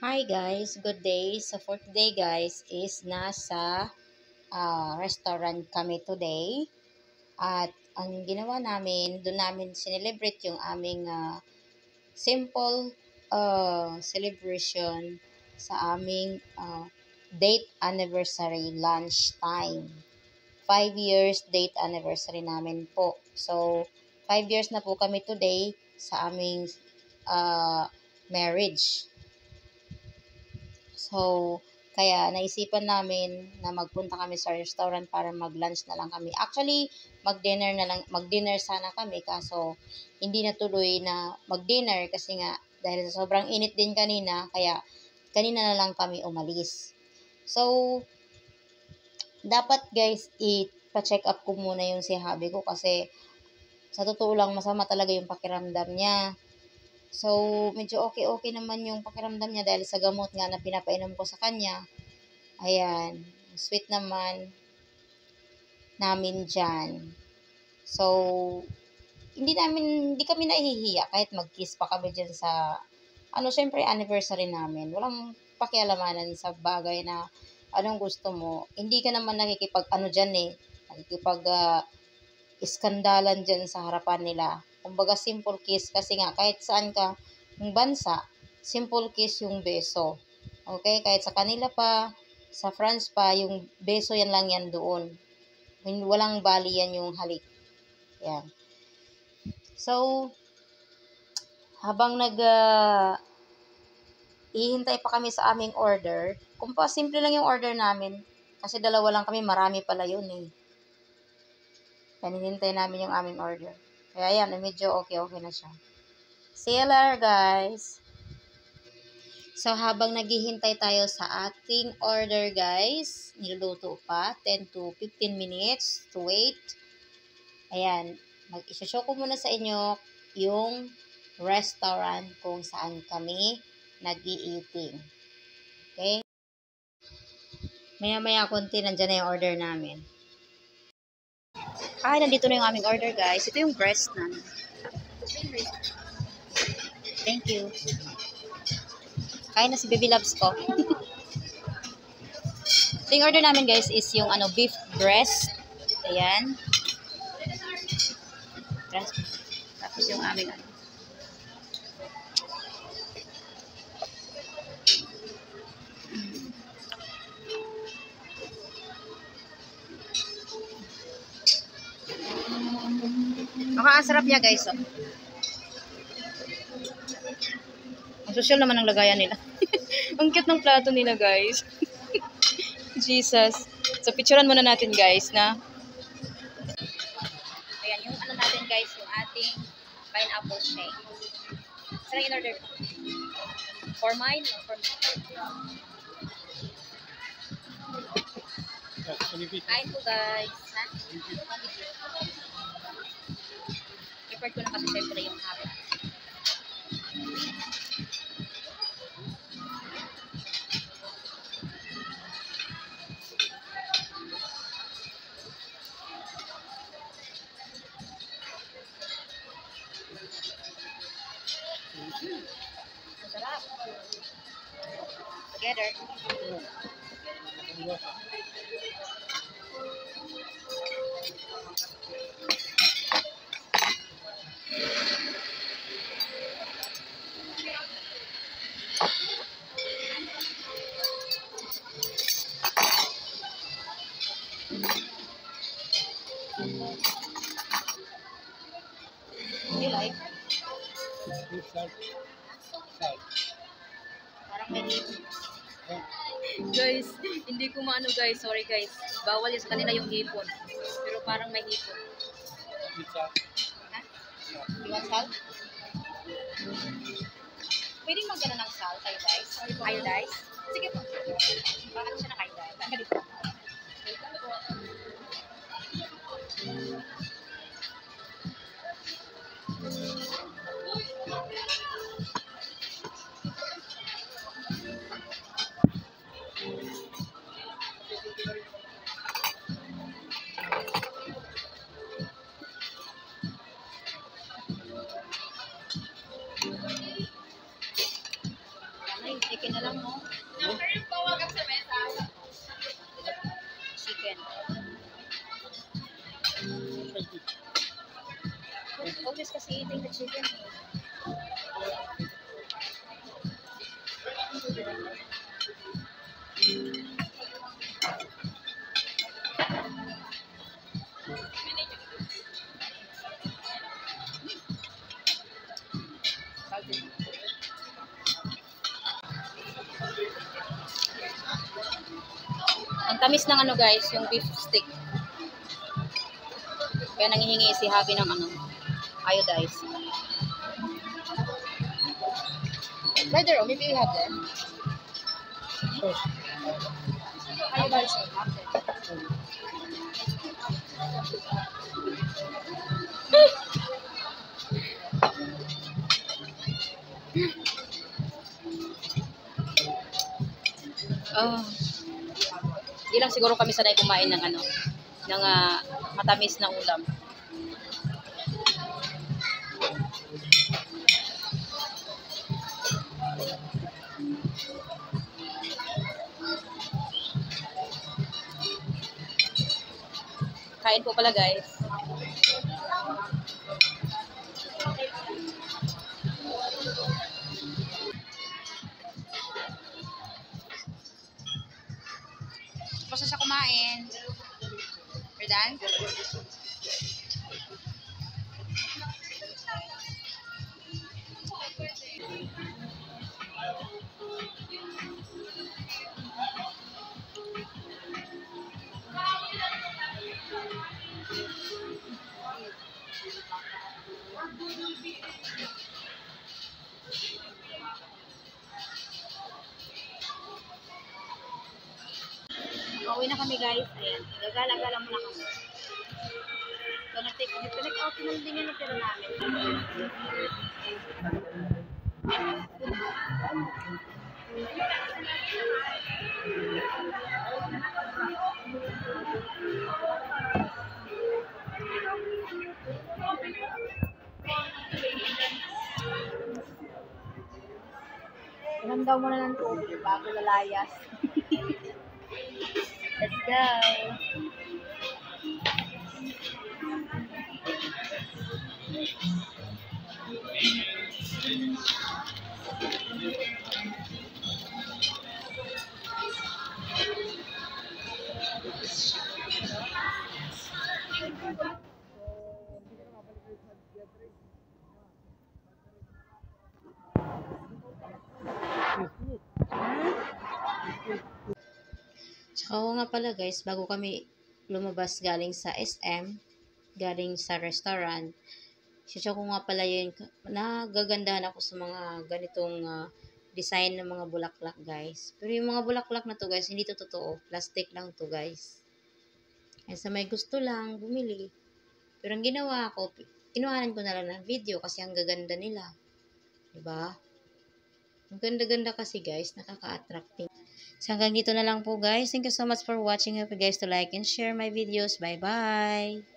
Hi guys, good day. So for today guys is nasa restaurant kami today. At ang ginawa namin, doon namin sinelebrate yung aming simple celebration sa aming date anniversary lunch time. 5 years date anniversary namin po. So 5 years na po kami today sa aming marriage. So, kaya naisipan namin na magpunta kami sa restaurant para mag-lunch na lang kami. Actually, mag-dinner sana kami kaso hindi natuloy na mag-dinner kasi nga dahil sa sobrang init din kanina, kaya kanina na lang kami umalis. So, dapat guys, ipa-check up ko muna yung si hubby ko kasi sa totoo lang masama talaga yung pakiramdam niya. So, medyo okay naman yung pakiramdam niya dahil sa gamot nga na pinapainom ko sa kanya. Ayan, sweet naman namin dyan. So, hindi kami nahihiya kahit mag-kiss pa kami dyan sa, syempre anniversary namin. Walang pakialamanan sa bagay na anong gusto mo. Hindi ka naman iskandalan dyan sa harapan nila. Kumbaga simple kiss kasi nga kahit saan ka ng bansa, simple kiss yung beso. Okay? Kahit sa kanila pa, sa France pa, yung beso yan lang yan doon. Walang bali yan yung halik. Yan. So, habang ihintay pa kami sa aming order, kung pa simple lang yung order namin, kasi dalawa lang kami, marami pala yun eh. Hinintay namin yung aming order. Kaya yan, medyo okay na siya. See you later, guys! So, habang naghihintay tayo sa ating order, guys, niluluto pa, 10 to 15 minutes to wait. Ayan, mag-isoshow ko muna sa inyo yung restaurant kung saan kami nag-i-eating. Okay? Maya-maya konti, nandyan na yung order namin. Nandito na yung aming order, guys. Ito yung breast na. Thank you. Kain na si Baby Loves ko. So, yung order namin, guys, is yung beef breast. Ayan. Tapos yung aming ang sarap niya, guys. Oh. Ang social naman ang lagayan nila. Ang cute ng plato nila, guys. Jesus. So, picturean muna natin, guys, na ayan, yung natin, guys, yung ating pineapple shake. Saan yung in-order ko? For mine or for me? Kain po, guys. Ha? Prepared ko na kasi syempre yung habit. Masarap. Together. You like? Parang may hipon. Guys, hindi ko maano, guys. Sorry, guys. Bawal yan sa kanila yung hipon. Pero parang may hipon. Ha? You want salt? Pwedeng magdala ng salt, iodize? Iodize? Sige po. Bakit siya naka-iodize? Ang ganito. chicken na lang, no? Chicken. Always kasi eating the chicken. Ang tamis ng ano guys, yung beef stick. Kaya nangihingi si Happy ng ano, iodized. Right there, maybe you have there. Sure. Iodized or not there. Hindi lang siguro kami sanay kumain ng ano, ng matamis na ulam. Kain po pala guys. Basta siya kumain. We're done? Pauwi na kami guys. Ayan. Gagala-gala muna kami. So, nag-take out na din yung natira namin. Inom daw muna ng tubig bago lalayas. Let's go! Tsaka nga pala guys, bago kami lumabas galing sa SM, galing sa restaurant, siya ko nga pala yun, nagagandahan ako sa mga ganitong design ng mga bulaklak guys. Pero yung mga bulaklak na to guys, hindi to totoo. Plastic lang to guys. Ay sa may gusto lang, bumili. Pero ang ginawa ko, kinuhanan ko na lang ng video kasi ang gaganda nila. Diba? Ang ganda-ganda kasi guys, nakaka-attracting. So hanggang dito na lang po guys. Thank you so much for watching. Hope you guys to like and share my videos. Bye-bye!